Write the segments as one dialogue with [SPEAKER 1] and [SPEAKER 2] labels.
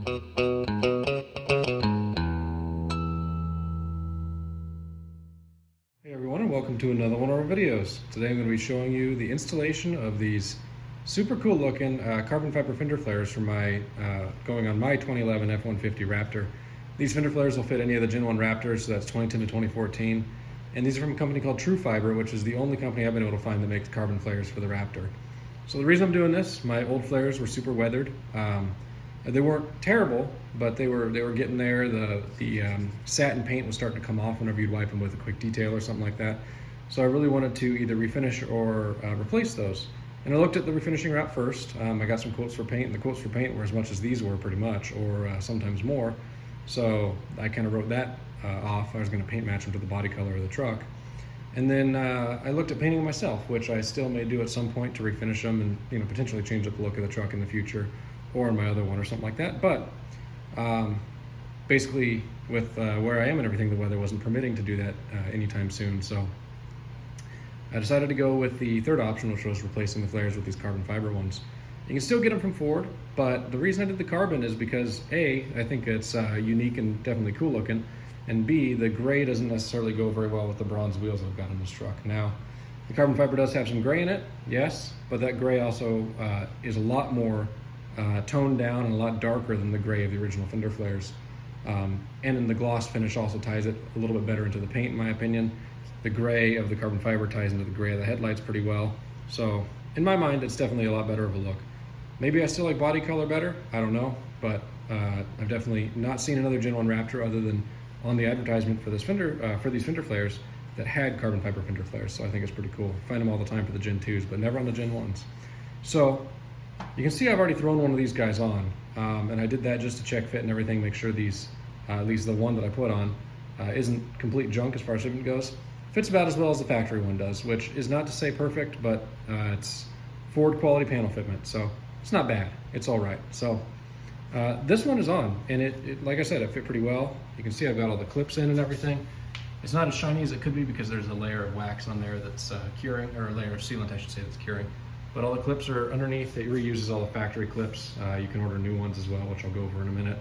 [SPEAKER 1] Hey everyone, and welcome to another one of our videos. Today I'm going to be showing you the installation of these super cool looking carbon fiber fender flares for my going on my 2011 F-150 Raptor. These fender flares will fit any of the Gen 1 Raptors, so that's 2010 to 2014. And these are from a company called Trufiber, which is the only company I've been able to find that makes carbon flares for the Raptor. So the reason I'm doing this, my old flares were super weathered. They weren't terrible, but they were getting there. The satin paint was starting to come off whenever you'd wipe them with a quick detail or something like that. So I really wanted to either refinish or replace those. And I looked at the refinishing route first. I got some quotes for paint, and the quotes for paint were as much as these were pretty much, or sometimes more. So I kind of wrote that off. I was going to paint match them to the body color of the truck. And then I looked at painting myself, which I still may do at some point to refinish them and potentially change up the look of the truck in the future, or in my other one or something like that. But basically with where I am and everything, the weather wasn't permitting to do that anytime soon. So I decided to go with the third option, which was replacing the flares with these carbon fiber ones. You can still get them from Ford, but the reason I did the carbon is because A, I think it's unique and definitely cool looking, and B, the gray doesn't necessarily go very well with the bronze wheels I've got on this truck. Now, the carbon fiber does have some gray in it, yes, but that gray also is a lot more toned down and a lot darker than the gray of the original fender flares. And then the gloss finish also ties it a little bit better into the paint, in my opinion. The gray of the carbon fiber ties into the gray of the headlights pretty well. So in my mind, it's definitely a lot better of a look. Maybe I still like body color better, I don't know, but I've definitely not seen another Gen 1 Raptor other than on the advertisement for this fender, for these fender flares that had carbon fiber fender flares. So I think it's pretty cool. Find them all the time for the Gen 2s, but never on the Gen 1s. So you can see I've already thrown one of these guys on, and I did that just to check fit and everything, make sure these, at least the one that I put on, isn't complete junk as far as shipment goes. Fits about as well as the factory one does, which is not to say perfect, but it's Ford quality panel fitment, so it's not bad. It's all right. So this one is on, and it like I said, it fit pretty well. You can see I've got all the clips in and everything. It's not as shiny as it could be because there's a layer of wax on there that's curing, or a layer of sealant, I should say, that's curing. But all the clips are underneath. It reuses all the factory clips. You can order new ones as well, which I'll go over in a minute.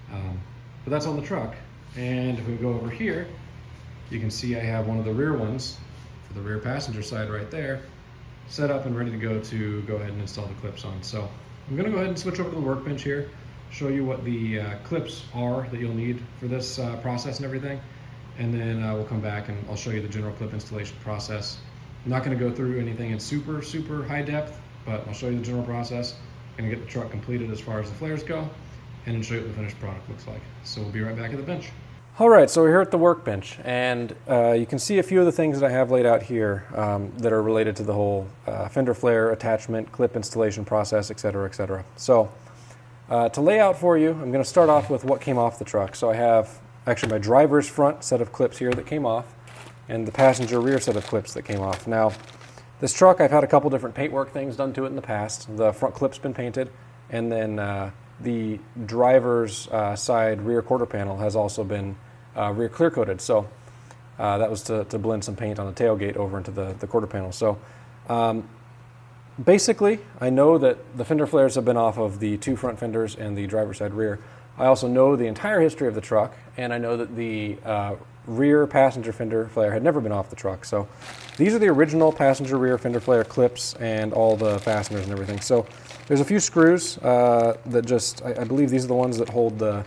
[SPEAKER 1] But that's on the truck. And if we go over here, you can see I have one of the rear ones for the rear passenger side right there, set up and ready to go ahead and install the clips on. So I'm gonna go ahead and switch over to the workbench here, show you what the clips are that you'll need for this process and everything. And then we'll come back and I'll show you the general clip installation process. I'm not going to go through anything in super high depth, but I'll show you the general process. I'm going to get the truck completed as far as the flares go, and then show you what the finished product looks like. So we'll be right back at the bench. All right, so we're here at the workbench, and you can see a few of the things that I have laid out here that are related to the whole fender flare attachment, clip installation process, etc., etc. So to lay out for you, I'm going to start off with what came off the truck. So I have actually my driver's front set of clips here that came off, and the passenger rear set of clips that came off. Now, this truck, I've had a couple different paintwork things done to it in the past. The front clip's been painted, and then the driver's side rear quarter panel has also been rear clear coated. So that was to blend some paint on the tailgate over into the quarter panel. So basically, I know that the fender flares have been off of the two front fenders and the driver's side rear. I also know the entire history of the truck, and I know that the rear passenger fender flare had never been off the truck. So these are the original passenger rear fender flare clips and all the fasteners and everything. So there's a few screws that just, I believe these are the ones that hold the,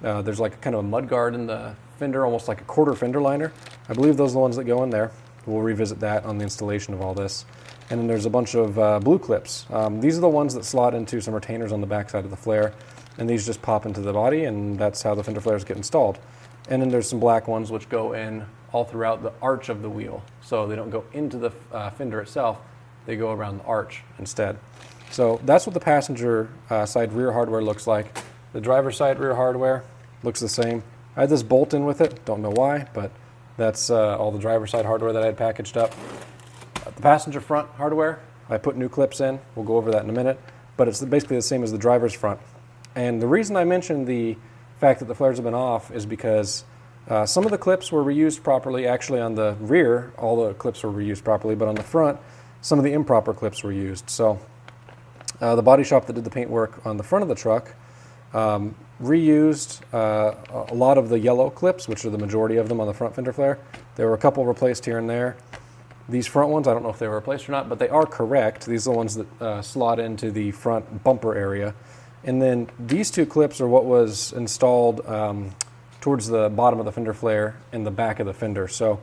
[SPEAKER 1] there's like kind of a mud guard in the fender, almost like a quarter fender liner. I believe those are the ones that go in there. We'll revisit that on the installation of all this. And then there's a bunch of blue clips. These are the ones that slot into some retainers on the back side of the flare, and these just pop into the body, and that's how the fender flares get installed. And then there's some black ones which go in all throughout the arch of the wheel. So they don't go into the fender itself, they go around the arch instead. So that's what the passenger side rear hardware looks like. The driver's side rear hardware looks the same. I had this bolt in with it, don't know why, but that's all the driver's side hardware that I had packaged up. The passenger front hardware, I put new clips in. We'll go over that in a minute, but it's basically the same as the driver's front. And the reason I mentioned the fact that the flares have been off is because some of the clips were reused properly. Actually, on the rear, all the clips were reused properly, but on the front, some of the improper clips were used. So the body shop that did the paint work on the front of the truck Reused a lot of the yellow clips, which are the majority of them on the front fender flare. There were a couple replaced here and there. These front ones, I don't know if they were replaced or not, but they are correct. These are the ones that slot into the front bumper area. And then these two clips are what was installed towards the bottom of the fender flare and the back of the fender. So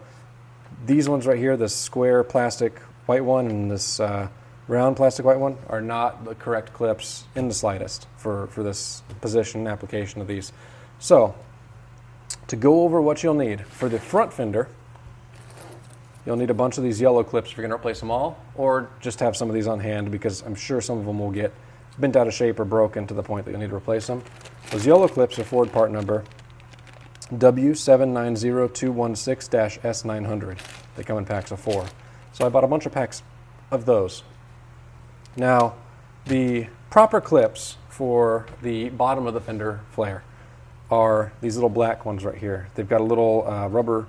[SPEAKER 1] these ones right here, this square plastic white one and this round plastic white one, are not the correct clips in the slightest for this position and application of these. So to go over what you'll need for the front fender, you'll need a bunch of these yellow clips if you're going to replace them all, or just have some of these on hand because I'm sure some of them will get bent out of shape or broken to the point that you'll need to replace them. Those yellow clips are Ford part number W790216-S900. They come in packs of 4. So I bought a bunch of packs of those. Now, the proper clips for the bottom of the fender flare are these little black ones right here. They've got a little rubber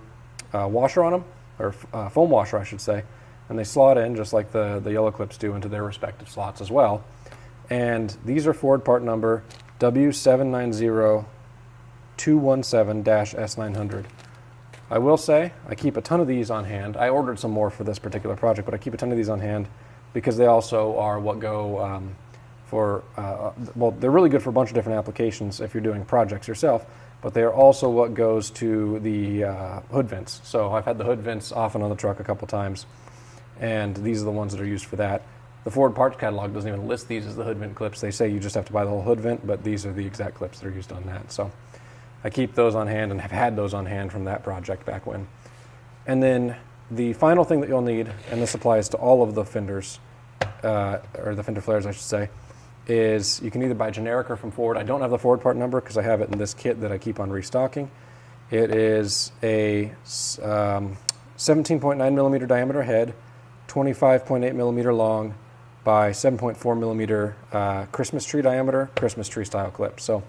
[SPEAKER 1] washer on them, or foam washer I should say, and they slot in just like the yellow clips do into their respective slots as well. And these are Ford part number W790217-S900. I will say I keep a ton of these on hand. I ordered some more for this particular project, but I keep a ton of these on hand because they also are what go well, they're really good for a bunch of different applications if you're doing projects yourself, but they are also what goes to the hood vents. So I've had the hood vents off and on the truck a couple times, and these are the ones that are used for that. The Ford parts catalog doesn't even list these as the hood vent clips. They say you just have to buy the whole hood vent, but these are the exact clips that are used on that. So I keep those on hand and have had those on hand from that project back when. And then the final thing that you'll need, and this applies to all of the fenders, or the fender flares I should say, is you can either buy generic or from Ford. I don't have the Ford part number because I have it in this kit that I keep on restocking. It is a 17.9 millimeter diameter head, 25.8 millimeter long by 7.4 millimeter Christmas tree diameter, Christmas tree style clip. So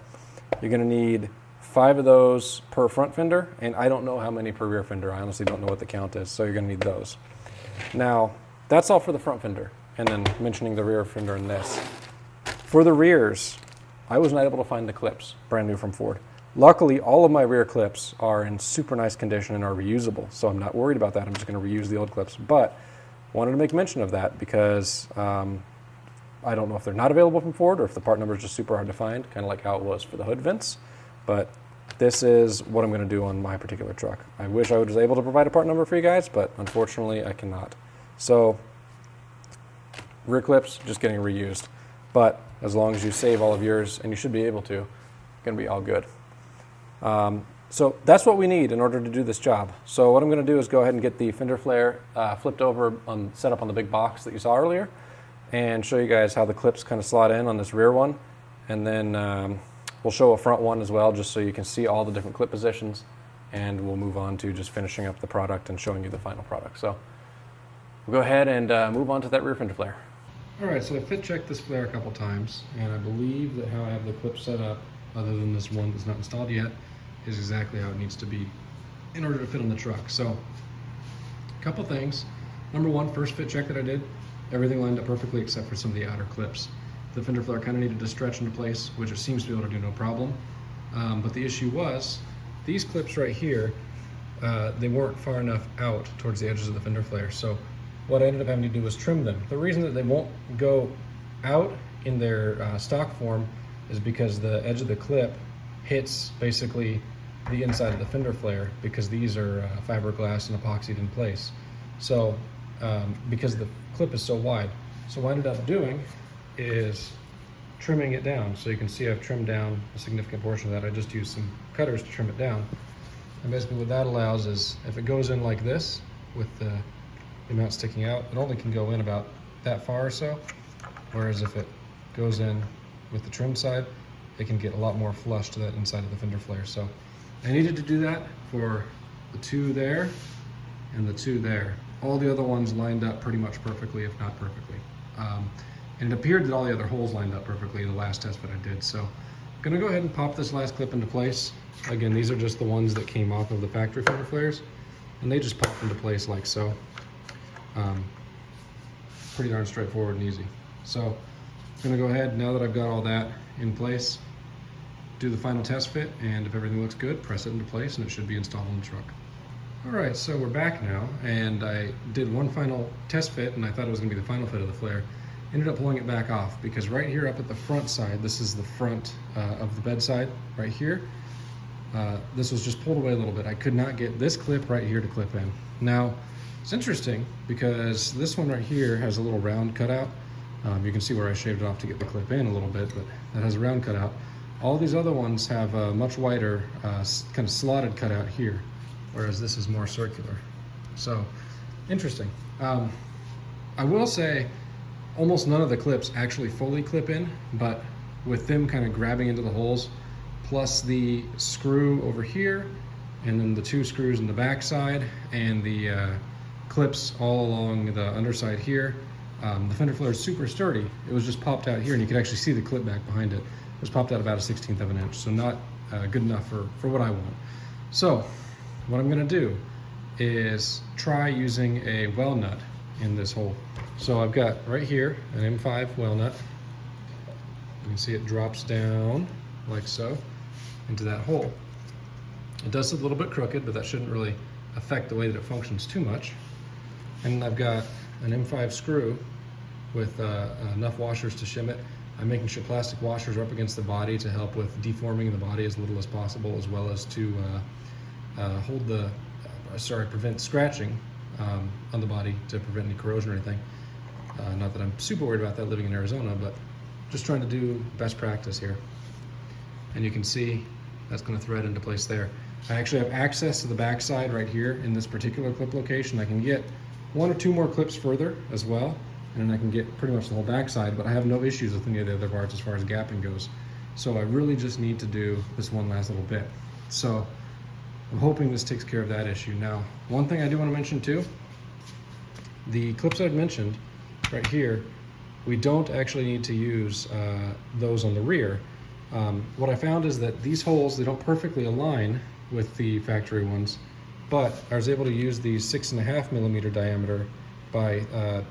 [SPEAKER 1] you're going to need 5 of those per front fender, and I don't know how many per rear fender. I honestly don't know what the count is, so you're going to need those. Now, that's all for the front fender, and then mentioning the rear fender in this. For the rears, I was not able to find the clips, brand new from Ford. Luckily, all of my rear clips are in super nice condition and are reusable, so I'm not worried about that. I'm just going to reuse the old clips. But wanted to make mention of that because I don't know if they're not available from Ford or if the part number is just super hard to find, kind of like how it was for the hood vents. But this is what I'm going to do on my particular truck. I wish I was able to provide a part number for you guys, but unfortunately I cannot. So rear clips, just getting reused. But as long as you save all of yours, and you should be able to, going to be all good. So that's what we need in order to do this job. So what I'm going to do is go ahead and get the fender flare flipped over, set up on the big box that you saw earlier, and show you guys how the clips kind of slot in on this rear one. And then we'll show a front one as well, just so you can see all the different clip positions. And we'll move on to just finishing up the product and showing you the final product. So we'll go ahead and move on to that rear fender flare. Alright, so I fit checked this flare a couple times, and I believe that how I have the clip set up, other than this one that's not installed yet, is exactly how it needs to be in order to fit on the truck. So, a couple things. Number one, first fit check that I did, everything lined up perfectly except for some of the outer clips. The fender flare kind of needed to stretch into place, which it seems to be able to do no problem. But the issue was, these clips right here, they weren't far enough out towards the edges of the fender flare. So what I ended up having to do was trim them. The reason that they won't go out in their stock form is because the edge of the clip hits basically the inside of the fender flare, because these are fiberglass and epoxied in place. So because the clip is so wide. So what I ended up doing is trimming it down. So you can see I've trimmed down a significant portion of that. I just used some cutters to trim it down. And basically what that allows is, if it goes in like this with the amount sticking out, it only can go in about that far or so. Whereas if it goes in with the trim side, it can get a lot more flush to that inside of the fender flare. So I needed to do that for the 2 there and the 2 there. All the other ones lined up pretty much perfectly, if not perfectly. And it appeared that all the other holes lined up perfectly in the last test that I did. So I'm gonna go ahead and pop this last clip into place. Again, these are just the ones that came off of the factory fender flares, and they just pop into place like so. Pretty darn straightforward and easy. So I'm gonna go ahead, now that I've got all that in place, do the final test fit, and if everything looks good, press it into place and it should be installed on the truck. All right, so we're back now, and I did one final test fit, and I thought it was gonna be the final fit of the flare. Ended up pulling it back off because right here up at the front side, this is the front of the bedside right here. This was just pulled away a little bit. I could not get this clip right here to clip in. Now, it's interesting because this one right here has a little round cutout. You can see where I shaved it off to get the clip in a little bit, but that has a round cutout. All these other ones have a much wider kind of slotted cutout here, whereas this is more circular. So, interesting. I will say, almost none of the clips actually fully clip in, but with them kind of grabbing into the holes, plus the screw over here, and then the 2 screws in the back side, and the clips all along the underside here, the fender flare is super sturdy. It was just popped out here, and you could actually see the clip back behind it. It was popped out about 1/16 of an inch, so not good enough for what I want. So what I'm gonna do is try using a well nut in this hole. So I've got right here an M5 well nut. You can see it drops down like so into that hole. It does look a little bit crooked, but that shouldn't really affect the way that it functions too much. And I've got an M5 screw with enough washers to shim it. I'm making sure plastic washers are up against the body to help with deforming the body as little as possible, as well as to prevent scratching on the body to prevent any corrosion or anything. Not that I'm super worried about that living in Arizona, but just trying to do best practice here. And you can see that's going to thread into place there. I actually have access to the back side right here in this particular clip location. I can get 1 or 2 more clips further as well, and then I can get pretty much the whole back side, but I have no issues with any of the other parts as far as gapping goes. So I really just need to do this one last little bit. So I'm hoping this takes care of that issue. Now, one thing I do want to mention too, the clips I've mentioned right here, we don't actually need to use those on the rear. What I found is that these holes, they don't perfectly align with the factory ones, but I was able to use these 6.5 millimeter diameter by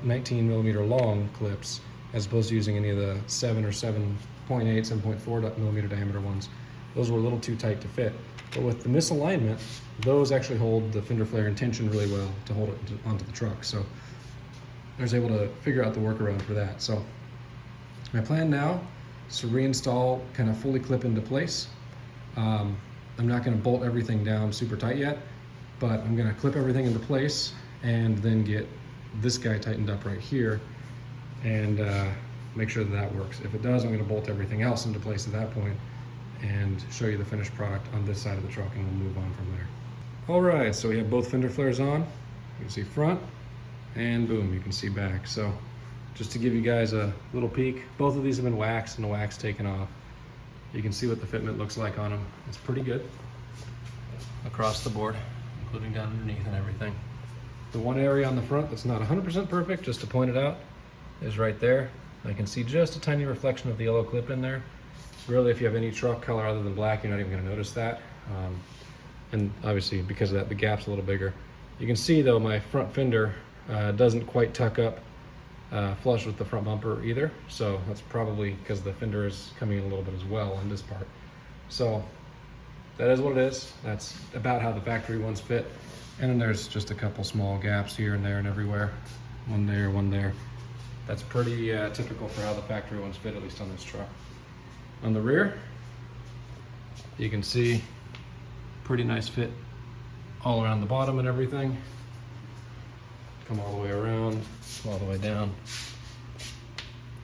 [SPEAKER 1] 19 millimeter long clips, as opposed to using any of the 7 or 7.8, 7.4 millimeter diameter ones. Those were a little too tight to fit. But with the misalignment, those actually hold the fender flare in tension really well to hold it onto the truck. So I was able to figure out the workaround for that. So my plan now is to reinstall, kind of fully clip into place. I'm not going to bolt everything down super tight yet, but I'm going to clip everything into place and then get this guy tightened up right here and make sure that that works. If it does, I'm going to bolt everything else into place at that point and show you the finished product on this side of the truck, and we'll move on from there. All right, so we have both fender flares on. You can see front, and boom, you can see back. So just to give you guys a little peek, both of these have been waxed and the wax taken off. You can see what the fitment looks like on them. It's pretty good across the board, including down underneath and everything. The one area on the front that's not 100% perfect, just to point it out, is right there. I can see just a tiny reflection of the yellow clip in there. Really, if you have any truck color other than black, you're not even going to notice that. And obviously, because of that, the gap's a little bigger. You can see, though, my front fender doesn't quite tuck up flush with the front bumper either. So that's probably because the fender is coming in a little bit as well on this part. So that is what it is. That's about how the factory ones fit. And then there's just a couple small gaps here and there and everywhere. One there, one there. That's pretty typical for how the factory ones fit, at least on this truck. On the rear, you can see pretty nice fit all around the bottom and everything. Come all the way around, all the way down.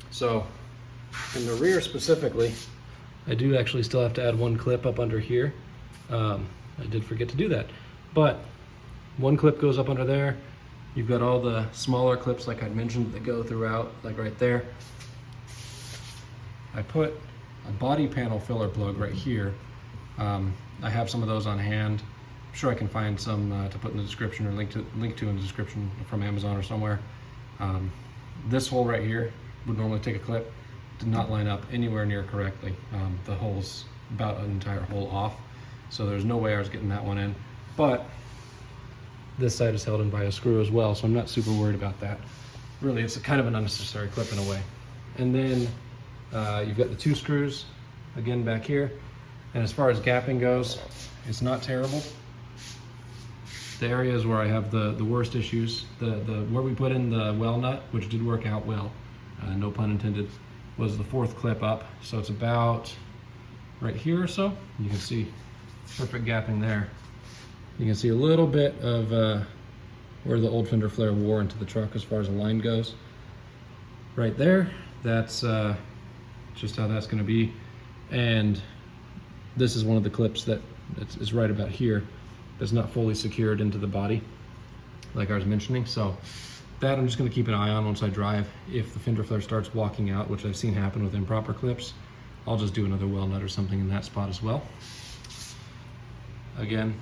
[SPEAKER 1] So in the rear specifically, I do actually still have to add 1 clip up under here. I did forget to do that, but 1 clip goes up under there. You've got all the smaller clips like I'd mentioned that go throughout, like right there. I put a body panel filler plug right here. I have some of those on hand. I'm sure I can find some to put in the description or link to in the description from Amazon or somewhere. This hole right here would normally take a clip. Did not line up anywhere near correctly. The hole's about an entire hole off, so there's no way I was getting that one in. But this side is held in by a screw as well, so I'm not super worried about that. Really, it's kind of an unnecessary clip in a way. And then you've got the 2 screws again back here. And as far as gapping goes, it's not terrible. The areas where I have the worst issues, where we put in the well nut, which did work out well, no pun intended, was the 4th clip up. So it's about right here or so. You can see perfect gapping there. You can see a little bit of where the old fender flare wore into the truck as far as the line goes. Right there, that's just how that's gonna be. And this is one of the clips that is right about here. That's not fully secured into the body, like I was mentioning. So that I'm just gonna keep an eye on once I drive. If the fender flare starts walking out, which I've seen happen with improper clips, I'll just do another well nut or something in that spot as well. Again,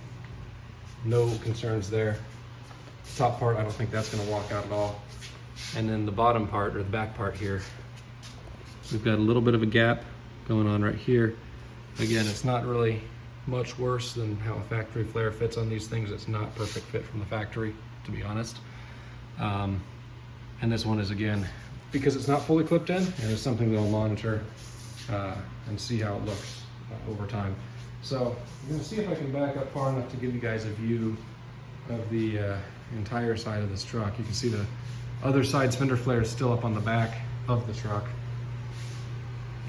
[SPEAKER 1] no concerns there. Top part, I don't think that's gonna walk out at all. And then the bottom part, or the back part here, we've got a little bit of a gap going on right here. Again, it's not really much worse than how a factory flare fits on these things. It's not perfect fit from the factory, to be honest. And this one is, again, because it's not fully clipped in, and it's something that I'll monitor and see how it looks over time. So I'm gonna see if I can back up far enough to give you guys a view of the entire side of this truck. You can see the other side's fender flare is still up on the back of the truck.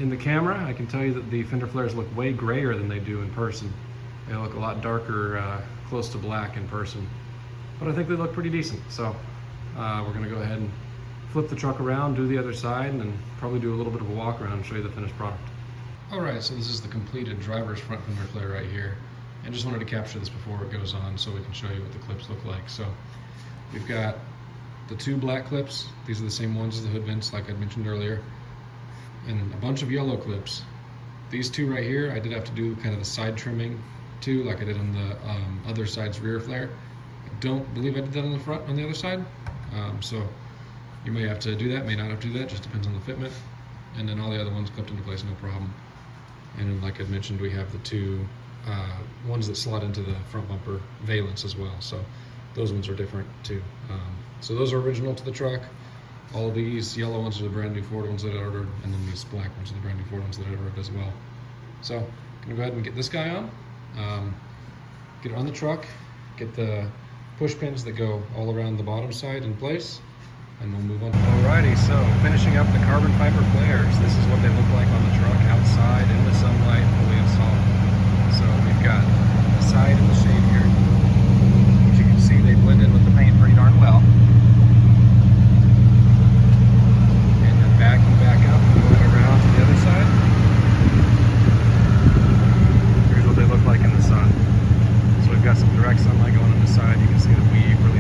[SPEAKER 1] In the camera, I can tell you that the fender flares look way grayer than they do in person. They look a lot darker, close to black in person. But I think they look pretty decent. So we're gonna go ahead and flip the truck around, do the other side, and then probably do a little bit of a walk around and show you the finished product. All right, so this is the completed driver's front fender flare right here. I just wanted to capture this before it goes on so we can show you what the clips look like. So we've got the 2 black clips. These are the same ones as the hood vents, like I mentioned earlier. And a bunch of yellow clips. These 2 right here, I did have to do kind of the side trimming too, like I did on the other side's rear flare. I don't believe I did that on the front, on the other side. So you may have to do that, may not have to do that, just depends on the fitment. And then all the other ones clipped into place, no problem. And then, like I mentioned, we have the 2 ones that slot into the front bumper valence as well. So those ones are different too. So those are original to the truck. All of these yellow ones are the brand new Ford ones that I ordered, and then these black ones are the brand new Ford ones that I ordered as well. So I'm gonna go ahead and get this guy on, get it on the truck, get the push pins that go all around the bottom side in place, and we'll move on. Alrighty, so finishing up the carbon fiber flares. This is what they look like on the truck outside in the sunlight, fully installed. So we've got the side and the shade here. As you can see, they blend in with the paint pretty darn well. Backing back up and going around to the other side. Here's what they look like in the sun. So we've got some direct sunlight going on this side. You can see the weave really